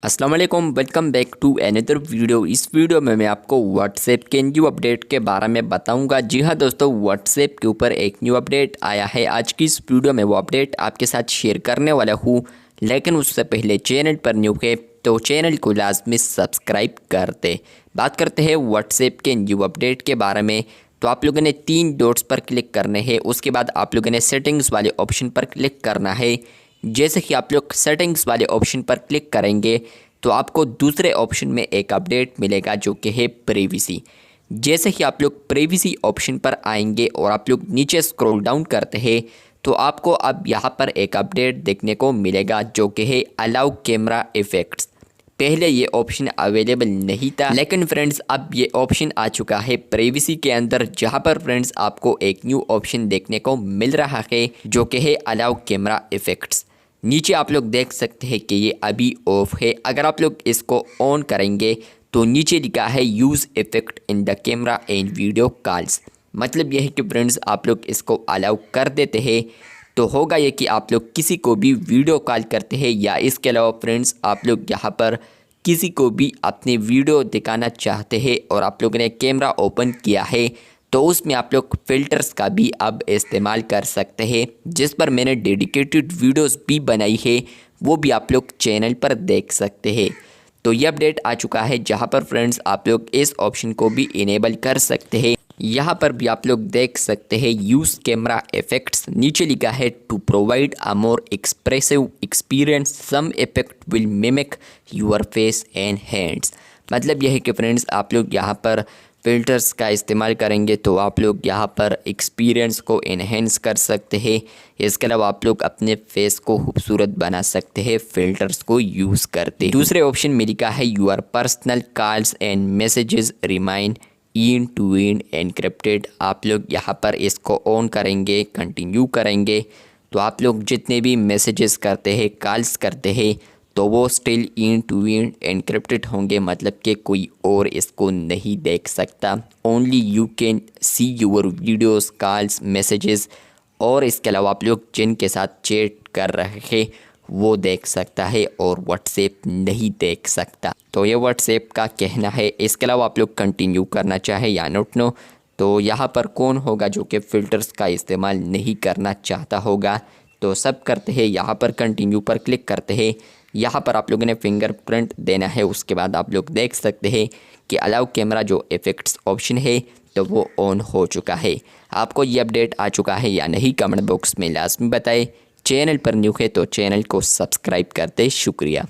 अस्सलाम वालेकुम, welcome back to another video. इस वीडियो में मैं आपको व्हाट्सएप के न्यू अपडेट के बारे में बताऊंगा। जी हाँ दोस्तों, व्हाट्सएप के ऊपर एक न्यू अपडेट आया है। आज की इस वीडियो में वो अपडेट आपके साथ शेयर करने वाला हूँ, लेकिन उससे पहले चैनल पर न्यू है तो चैनल को लाजमी सब्सक्राइब कर दे। बात करते हैं व्हाट्सएप के न्यू अपडेट के बारे में। तो आप लोगों ने 3 डॉट्स पर क्लिक करने हैं, उसके बाद आप लोगों ने सेटिंग्स वाले ऑप्शन पर क्लिक करना है। जैसे कि आप लोग सेटिंग्स वाले ऑप्शन पर क्लिक करेंगे तो आपको दूसरे ऑप्शन में एक अपडेट मिलेगा जो कि है प्राइवेसी। जैसे कि आप लोग प्राइवेसी ऑप्शन पर आएंगे और आप लोग नीचे स्क्रॉल डाउन करते हैं तो आपको अब यहाँ पर एक अपडेट देखने को मिलेगा जो कि है अलाउ कैमरा इफ़ेक्ट्स। पहले ये ऑप्शन अवेलेबल नहीं था, लेकिन फ्रेंड्स अब ये ऑप्शन आ चुका है प्राइवेसी के अंदर, जहाँ पर फ्रेंड्स आपको एक न्यू ऑप्शन देखने को मिल रहा है जो कि है अलाउ कैमरा इफ़ेक्ट्स। नीचे आप लोग देख सकते हैं कि ये अभी ऑफ है। अगर आप लोग इसको ऑन करेंगे तो नीचे लिखा है use effect in the camera and video calls. मतलब यह है कि फ्रेंड्स आप लोग इसको अलाउ कर देते हैं तो होगा ये कि आप लोग किसी को भी वीडियो कॉल करते हैं, या इसके अलावा फ्रेंड्स आप लोग यहाँ पर किसी को भी अपनी वीडियो दिखाना चाहते हैं और आप लोगों ने कैमरा ओपन किया है तो उसमें आप लोग फ़िल्टर्स का भी अब इस्तेमाल कर सकते हैं, जिस पर मैंने डेडिकेटेड वीडियोस भी बनाई है, वो भी आप लोग चैनल पर देख सकते हैं। तो ये अपडेट आ चुका है जहाँ पर फ्रेंड्स आप लोग इस ऑप्शन को भी इनेबल कर सकते हैं। यहाँ पर भी आप लोग देख सकते हैं यूज़ कैमरा इफ़ेक्ट्स। नीचे लिखा है to provide a more expressive experience some effect will mimic your face and hands. मतलब यह है कि फ्रेंड्स आप लोग यहाँ पर फ़िल्टर्स का इस्तेमाल करेंगे तो आप लोग यहाँ पर एक्सपीरियंस को इन्हेंस कर सकते हैं। इसके अलावा आप लोग अपने फेस को खूबसूरत बना सकते हैं फ़िल्टर्स को यूज़ करते। दूसरे ऑप्शन में लिखा है your personal calls and messages remain end to end encrypted. आप लोग यहाँ पर इसको ऑन करेंगे, कंटिन्यू करेंगे तो आप लोग जितने भी मैसेजेस करते हैं, कॉल्स करते हैं तो वो still end to end encrypted होंगे। मतलब कि कोई और इसको नहीं देख सकता। Only you can see your videos, calls, messages, और इसके अलावा आप लोग जिनके साथ चैट कर रहे हैं वो देख सकता है और व्हाट्सएप नहीं देख सकता। तो ये व्हाट्सएप का कहना है। इसके अलावा आप लोग कंटिन्यू करना चाहे या नोट नो तो यहाँ पर कौन होगा जो कि फ़िल्टर्स का इस्तेमाल नहीं करना चाहता होगा। तो सब करते हैं, यहाँ पर कंटिन्यू पर क्लिक करते हैं। यहाँ पर आप लोगों ने फिंगरप्रिंट देना है। उसके बाद आप लोग देख सकते हैं कि अलाउ कैमरा जो इफ़ेक्ट्स ऑप्शन है तो वो ऑन हो चुका है। आपको ये अपडेट आ चुका है या नहीं कमेंट बॉक्स में लाजमी बताएं। चैनल पर न्यू है तो चैनल को सब्सक्राइब करते। शुक्रिया।